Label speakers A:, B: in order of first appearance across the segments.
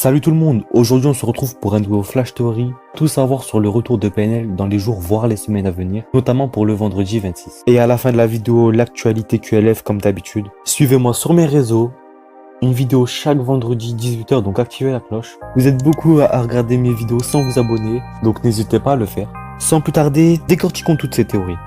A: Salut tout le monde, aujourd'hui on se retrouve pour un nouveau Flash Theory, tout savoir sur le retour de PNL dans les jours voire les semaines à venir, notamment pour le vendredi 26. Et à la fin de la vidéo, l'actualité QLF comme d'habitude. Suivez-moi sur mes réseaux, une vidéo chaque vendredi 18h, donc activez la cloche. Vous êtes beaucoup à regarder mes vidéos sans vous abonner, donc n'hésitez pas à le faire. Sans plus tarder, décortiquons toutes ces théories.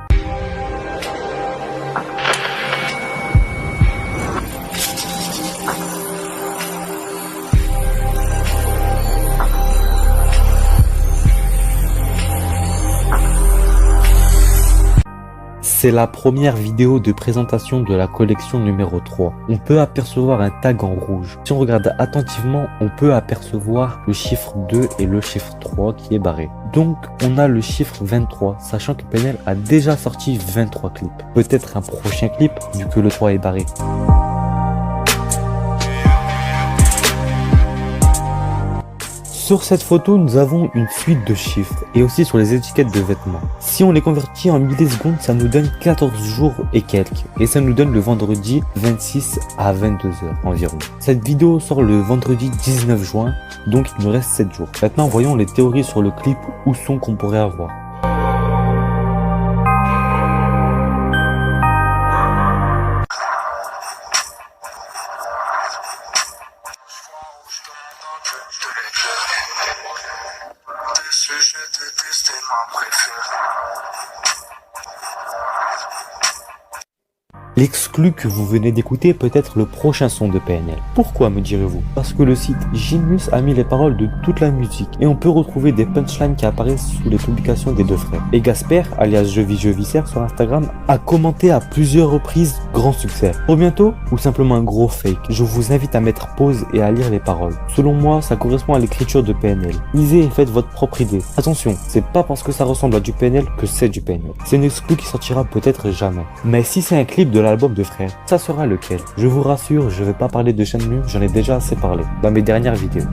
A: C'est la première vidéo de présentation de la collection numéro 3. On peut apercevoir un tag en rouge. Si on regarde attentivement, on peut apercevoir le chiffre 2 et le chiffre 3 qui est barré. Donc on a le chiffre 23, sachant que PNL a déjà sorti 23 clips. Peut-être un prochain clip, vu que le 3 est barré. Sur cette photo, nous avons une suite de chiffres et aussi sur les étiquettes de vêtements. Si on les convertit en millisecondes, ça nous donne 14 jours et quelques. Et ça nous donne le vendredi 26 à 22h environ. Cette vidéo sort le vendredi 19 juin, donc il nous reste 7 jours. Maintenant, voyons les théories sur le clip ou son qu'on pourrait avoir. L'exclu que vous venez d'écouter peut être le prochain son de PNL. Pourquoi, me direz-vous? Parce que le site Genius a mis les paroles de toute la musique et on peut retrouver des punchlines qui apparaissent sous les publications des deux frères. Et Gasper, alias Je Viscère sur Instagram, a commenté à plusieurs reprises grand succès. Pour bientôt ou simplement un gros fake? Je vous invite à mettre pause et à lire les paroles. Selon moi, ça correspond à l'écriture de PNL. Lisez et faites votre propre idée. Attention, c'est pas parce que ça ressemble à du PNL que c'est du PNL. C'est une exclu qui sortira peut-être jamais. Mais si c'est un clip de l'album de Frère, ça sera lequel? Je vous rassure, je vais pas parler de Shenmue, j'en ai déjà assez parlé dans mes dernières vidéos.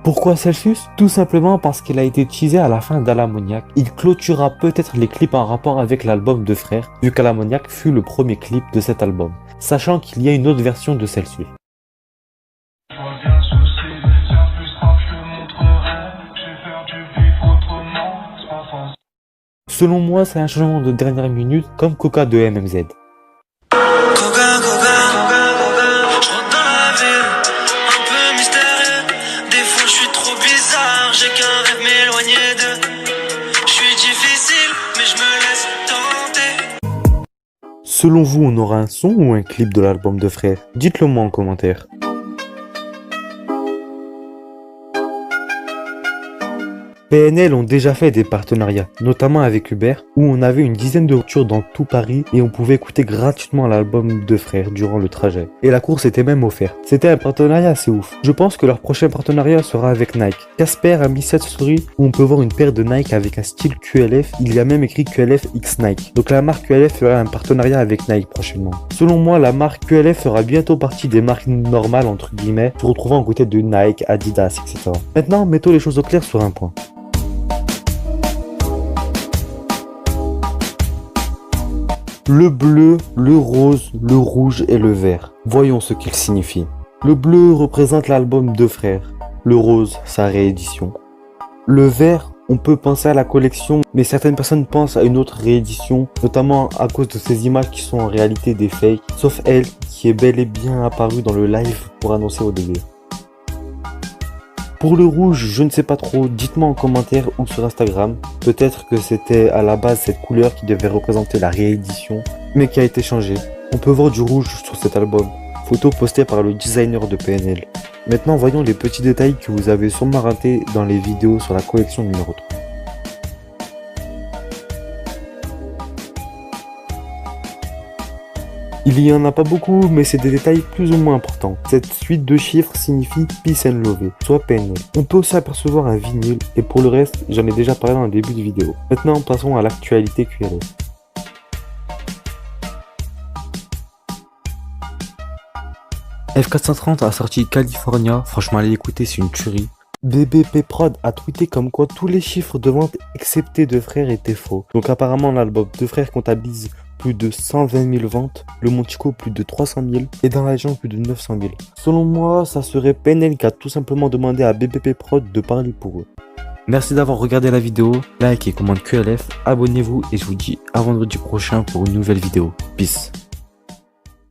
A: Pourquoi Celsius? Tout simplement parce qu'il a été teasé à la fin d'Alamoniac. Il clôturera peut-être les clips en rapport avec l'album de Frère, vu qu'Alamoniac fut le premier clip de cet album, sachant qu'il y a une autre version de Celsius. Selon moi, c'est un changement de dernière minute comme Coca de MMZ. Selon vous, on aura un son ou un clip de l'album de Frère? Dites-le moi en commentaire. PNL ont déjà fait des partenariats, notamment avec Uber, où on avait une dizaine de voitures dans tout Paris et on pouvait écouter gratuitement l'album de Frères durant le trajet. Et la course était même offerte. C'était un partenariat assez ouf. Je pense que leur prochain partenariat sera avec Nike. Casper a mis cette story où on peut voir une paire de Nike avec un style QLF. Il y a même écrit QLF X Nike. Donc la marque QLF fera un partenariat avec Nike prochainement. Selon moi, la marque QLF fera bientôt partie des marques normales entre guillemets, se retrouvant aux côtés de Nike, Adidas, etc. Maintenant, mettons les choses au clair sur un point. Le bleu, le rose, le rouge et le vert. Voyons ce qu'ils signifient. Le bleu représente l'album de Frères. Le rose, sa réédition. Le vert, on peut penser à la collection, mais certaines personnes pensent à une autre réédition, notamment à cause de ces images qui sont en réalité des fakes, sauf elle qui est bel et bien apparue dans le live pour annoncer au début. Pour le rouge, je ne sais pas trop, dites-moi en commentaire ou sur Instagram. Peut-être que c'était à la base cette couleur qui devait représenter la réédition, mais qui a été changée. On peut voir du rouge sur cet album, photo postée par le designer de PNL. Maintenant, voyons les petits détails que vous avez sûrement ratés dans les vidéos sur la collection numéro 3. Il y en a pas beaucoup, mais c'est des détails plus ou moins importants. Cette suite de chiffres signifie Peace and Love, soit PNL. On peut aussi apercevoir un vinyle, et pour le reste, j'en ai déjà parlé dans le début de vidéo. Maintenant, passons à l'actualité QLF. F430 a sorti California, franchement allez l'écouter, c'est une tuerie. BBP Prod a tweeté comme quoi tous les chiffres de vente excepté de Frères étaient faux. Donc apparemment l'album de Frères comptabilise plus de 120 000 ventes, le Montico plus de 300 000 et dans la région plus de 900 000. Selon moi, ça serait PNL qui a tout simplement demandé à BPP Prod de parler pour eux. Merci d'avoir regardé la vidéo, like et commande QLF, abonnez-vous et je vous dis à vendredi prochain pour une nouvelle vidéo. Peace.